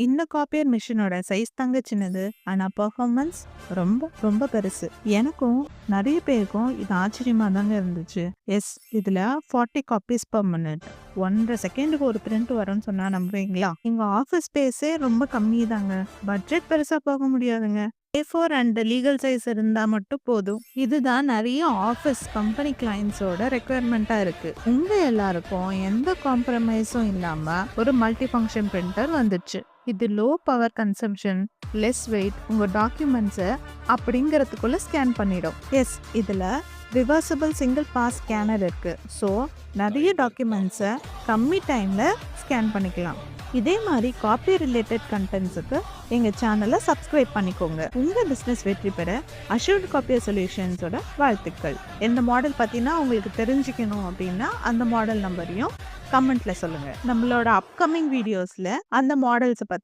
இந்த காப்பியர் மிஷினோட சைஸ் தாங்க சின்னது. ஆனா பெர்ஃபார்மன்ஸ் ரொம்ப ரொம்ப பெருசு. எனக்கும் நிறைய பேருக்கும் இது ஆச்சரியமா தாங்க இருந்துச்சு. எஸ், இதுல 40 காப்பீஸ் பெர் மினிட். 1.5 செகண்டுக்கு ஒரு பிரிண்ட் வரும்னு சொன்னா நம்புவீங்களா? எங்க ஆஃபீஸ் ஸ்பேஸே ரொம்ப கம்மி தாங்க. பட்ஜெட் பெருசா போக முடியாதுங்க. A4 அண்ட் லீகல் சைஸ் இருந்தா மட்டும் போதும். இதுதான் நிறைய ஆஃபீஸ் கம்பெனி கிளைண்ட்ஸோட ரெக்குயர்மெண்ட்டா இருக்கு. உங்க எல்லாருக்கும் எந்த காம்ப்ரமைஸும் இல்லாம ஒரு மல்டி ஃபங்க்ஷன் பிரிண்டர் வந்துச்சு. இது low power consumption, less weight, உங்க டாக்குமெண்ட்ஸை அப்படிங்கிறதுக்குள்ள ஸ்கேன் பண்ணிடும். எஸ், இதுல ரிவர்சபிள் சிங்கிள் பாஸ் ஸ்கேனர் இருக்கு. ஸோ நிறைய டாக்குமெண்ட்ஸை கம்மி டைம்ல ஸ்கேன் பண்ணிக்கலாம். இதே மாதிரி காப்பி ரிலேட்டட் கண்டென்ட்ஸுக்கு எங்கள் சேனலை சப்ஸ்கிரைப் பண்ணிக்கோங்க. உங்கள் பிஸ்னஸ் வெற்றி பெற அஷ்யூர்ட் காப்பியர் சொல்யூஷன்ஸோட வாழ்த்துக்கள். எந்த மாடல் பற்றினா உங்களுக்கு தெரிஞ்சுக்கணும் அப்படின்னா அந்த மாடல் நம்பரையும் கமெண்ட்ல சொல்லுங்கள். நம்மளோட அப்கமிங் வீடியோஸில் அந்த மாடல்ஸை பற்றி